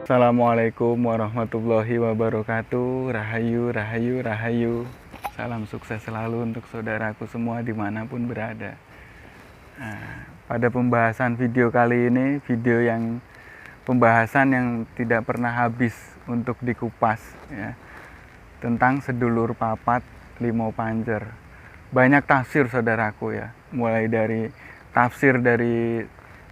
Assalamualaikum warahmatullahi wabarakatuh. Rahayu, rahayu, rahayu. Salam sukses selalu untuk saudaraku semua dimanapun berada. Pada pembahasan video kali ini, video yang pembahasan yang tidak pernah habis untuk dikupas ya, tentang sedulur papat limo pancer. Banyak tafsir saudaraku ya, mulai dari tafsir dari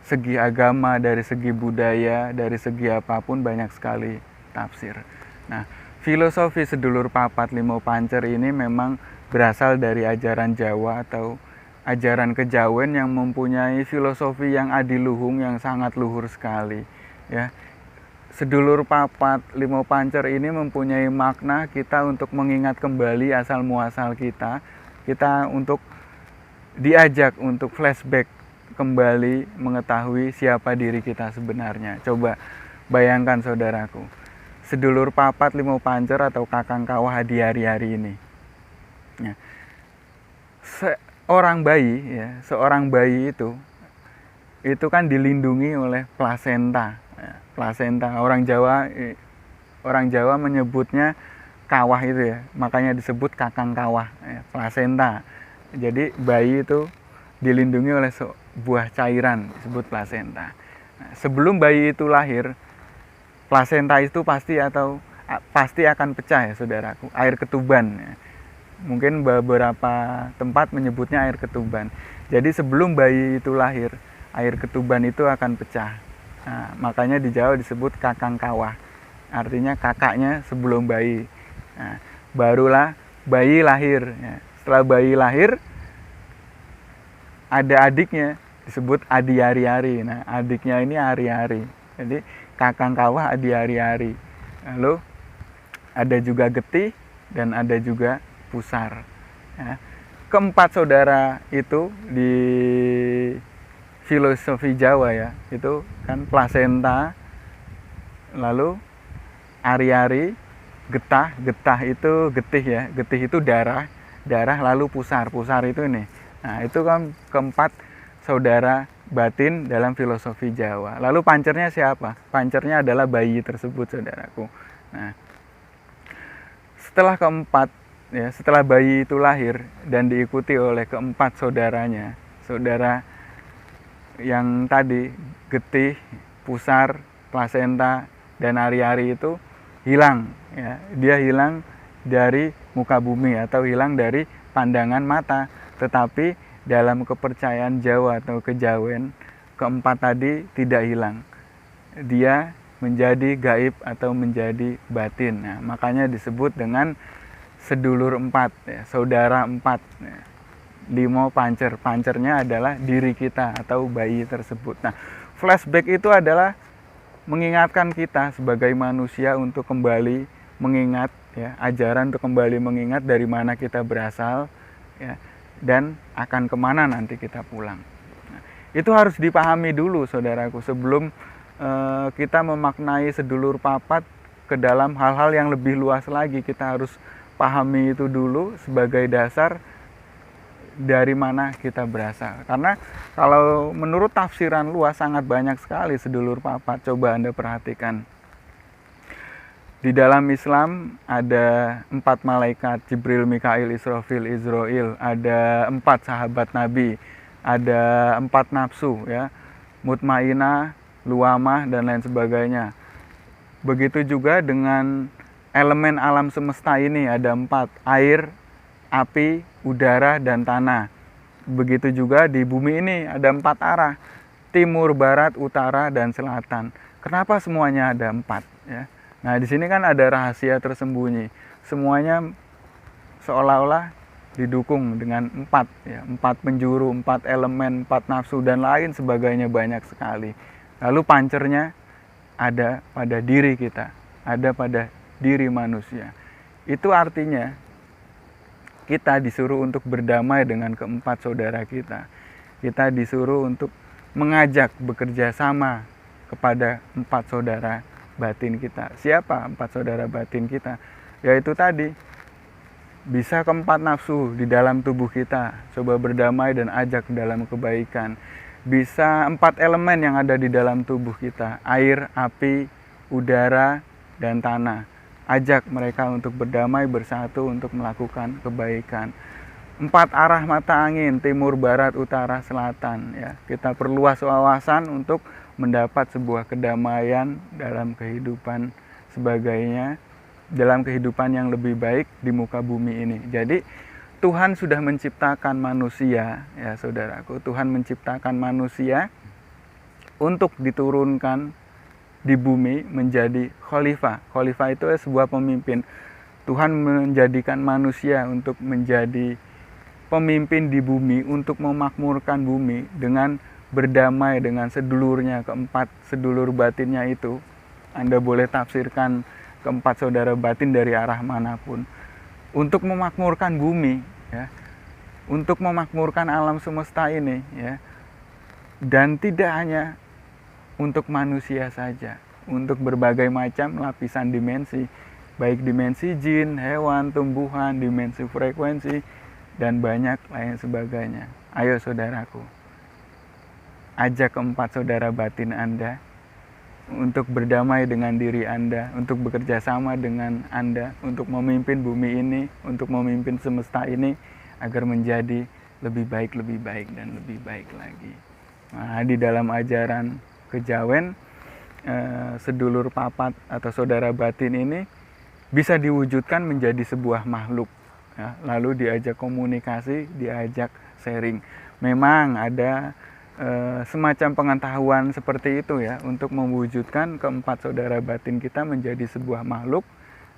segi agama, dari segi budaya, dari segi apapun banyak sekali tafsir. Nah, filosofi sedulur papat limo pancer ini memang berasal dari ajaran Jawa atau ajaran kejawen yang mempunyai filosofi yang adiluhung, yang sangat luhur sekali ya. Sedulur papat limo pancer ini mempunyai makna kita untuk mengingat kembali asal muasal kita untuk diajak untuk flashback kembali mengetahui siapa diri kita sebenarnya. Coba bayangkan saudaraku, sedulur papat limo pancer atau kakang kawah di hari-hari ini ya. Seorang bayi itu kan dilindungi oleh plasenta ya. Plasenta orang Jawa menyebutnya kawah itu ya, makanya disebut kakang kawah ya, plasenta. Jadi bayi itu dilindungi oleh sebuah cairan disebut plasenta. Nah, sebelum bayi itu lahir, plasenta itu pasti akan pecah ya saudaraku, air ketuban ya. Mungkin beberapa tempat menyebutnya air ketuban. Jadi sebelum bayi itu lahir, air ketuban itu akan pecah. Nah, makanya di Jawa disebut kakang kawah, artinya kakaknya sebelum bayi. Nah, barulah bayi lahir ya. Setelah bayi lahir, ada adiknya disebut adi hari-hari. Nah, adiknya ini hari-hari. Jadi kakang kawah adi hari-hari. Lalu ada juga getih dan ada juga pusar. Ya. Keempat saudara itu di filosofi Jawa ya, itu kan plasenta, lalu ari-ari, getah itu getih ya, getih itu darah lalu pusar itu ini. Nah, itu kan keempat saudara batin dalam filosofi Jawa. Lalu pancernya siapa? Pancernya adalah bayi tersebut saudaraku. Nah, setelah bayi itu lahir dan diikuti oleh keempat saudaranya, saudara yang tadi getih, pusar, plasenta dan ari-ari itu hilang ya. Dia hilang dari muka bumi atau hilang dari pandangan mata. Tetapi dalam kepercayaan Jawa atau kejawen, keempat tadi tidak hilang. Dia menjadi gaib atau menjadi batin. Nah, makanya disebut dengan sedulur empat, ya, saudara empat. Ya. Limo pancer, pancernya adalah diri kita atau bayi tersebut. Nah, flashback itu adalah mengingatkan kita sebagai manusia untuk kembali mengingat ya, ajaran untuk kembali mengingat dari mana kita berasal ya, dan akan kemana nanti kita pulang. Nah, itu harus dipahami dulu saudaraku sebelum kita memaknai sedulur papat ke dalam hal-hal yang lebih luas lagi. Kita harus pahami itu dulu sebagai dasar dari mana kita berasal. Karena kalau menurut tafsiran luas sangat banyak sekali sedulur papat. Coba Anda perhatikan. Di dalam Islam ada 4 malaikat, Jibril, Mikail, Israfil, Izrail. Ada 4 sahabat Nabi. Ada 4 nafsu ya, mutmainah, luamah dan lain sebagainya. Begitu juga dengan elemen alam semesta ini ada 4, air, api, udara dan tanah. Begitu juga di bumi ini ada 4 arah, timur, barat, utara dan selatan. Kenapa semuanya ada 4 ya? Nah, di sini kan ada rahasia tersembunyi. Semuanya seolah-olah didukung dengan 4 ya, 4 penjuru, 4 elemen, 4 nafsu dan lain sebagainya, banyak sekali. Lalu pancernya ada pada diri kita, ada pada diri manusia. Itu artinya kita disuruh untuk berdamai dengan keempat saudara kita. Kita disuruh untuk mengajak bekerja sama kepada 4 saudara batin kita. Siapa 4 saudara batin kita? Yaitu tadi, bisa keempat nafsu di dalam tubuh kita, coba berdamai dan ajak dalam kebaikan. Bisa 4 elemen yang ada di dalam tubuh kita, air, api, udara, dan tanah. Ajak mereka untuk berdamai bersatu untuk melakukan kebaikan. 4 arah mata angin, timur, barat, utara, selatan. Ya, kita perluas wawasan untuk mendapat sebuah kedamaian dalam kehidupan sebagainya, dalam kehidupan yang lebih baik di muka bumi ini. Jadi Tuhan sudah menciptakan manusia, ya saudaraku. Tuhan menciptakan manusia untuk diturunkan di bumi menjadi khalifah. Khalifah itu sebuah pemimpin. Tuhan menjadikan manusia untuk menjadi pemimpin di bumi, untuk memakmurkan bumi dengan berdamai dengan sedulurnya, keempat sedulur batinnya itu. Anda boleh tafsirkan keempat saudara batin dari arah manapun. Untuk memakmurkan bumi, ya, untuk memakmurkan alam semesta ini, ya, dan tidak hanya untuk manusia saja, untuk berbagai macam lapisan dimensi, baik dimensi jin, hewan, tumbuhan, dimensi frekuensi, dan banyak lain sebagainya. Ayo saudaraku, ajak keempat saudara batin Anda untuk berdamai dengan diri Anda, untuk bekerja sama dengan Anda, untuk memimpin bumi ini, untuk memimpin semesta ini, agar menjadi lebih baik, dan lebih baik lagi. Nah, di dalam ajaran kejawen, sedulur papat atau saudara batin ini bisa diwujudkan menjadi sebuah makhluk. Ya, lalu diajak komunikasi, diajak sharing. Memang ada semacam pengetahuan seperti itu ya, untuk mewujudkan keempat saudara batin kita menjadi sebuah makhluk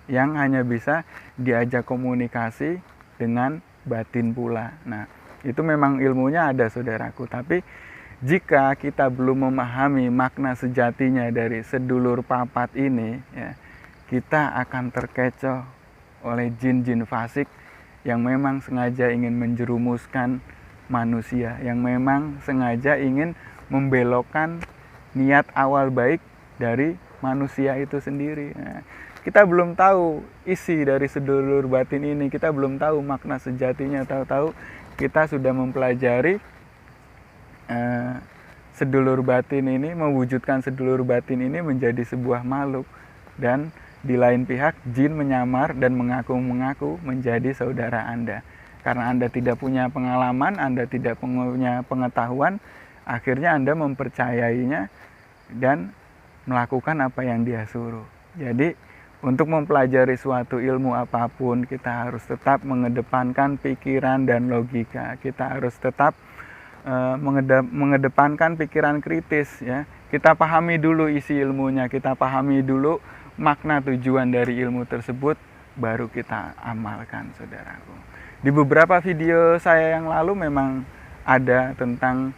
yang hanya bisa diajak komunikasi dengan batin pula. Nah, itu memang ilmunya ada saudaraku, tapi jika kita belum memahami makna sejatinya dari sedulur papat ini, ya, kita akan terkecoh oleh jin-jin fasik yang memang sengaja ingin menjerumuskan manusia, yang memang sengaja ingin membelokkan niat awal baik dari manusia itu sendiri. Nah, kita belum tahu isi dari sedulur batin ini, kita belum tahu makna sejatinya. Tahu-tahu kita sudah mempelajari sedulur batin ini, mewujudkan sedulur batin ini menjadi sebuah makhluk, dan di lain pihak jin menyamar dan mengaku-mengaku menjadi saudara Anda. Karena Anda tidak punya pengalaman, Anda tidak punya pengetahuan, akhirnya Anda mempercayainya dan melakukan apa yang dia suruh. Jadi untuk mempelajari suatu ilmu apapun, kita harus tetap mengedepankan pikiran dan logika. Kita harus tetap mengedepankan pikiran kritis, ya. Kita pahami dulu isi ilmunya, kita pahami dulu makna tujuan dari ilmu tersebut, baru kita amalkan, saudaraku. Di beberapa video saya yang lalu memang ada tentang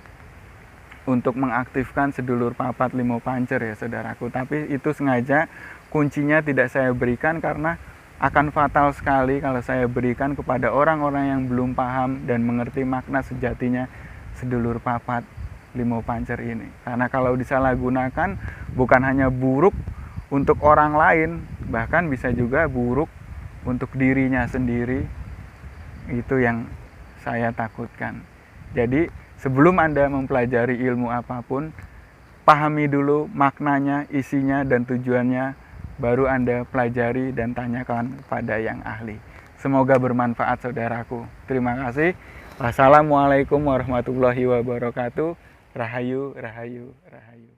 untuk mengaktifkan sedulur papat limo pancer ya saudaraku, tapi itu sengaja kuncinya tidak saya berikan karena akan fatal sekali kalau saya berikan kepada orang-orang yang belum paham dan mengerti makna sejatinya sedulur papat limo pancer ini. Karena kalau disalahgunakan bukan hanya buruk untuk orang lain, bahkan bisa juga buruk untuk dirinya sendiri. Itu yang saya takutkan. Jadi sebelum Anda mempelajari ilmu apapun, pahami dulu maknanya, isinya, dan tujuannya, baru Anda pelajari dan tanyakan pada yang ahli. Semoga bermanfaat saudaraku. Terima kasih. Wassalamualaikum warahmatullahi wabarakatuh. Rahayu, rahayu, rahayu.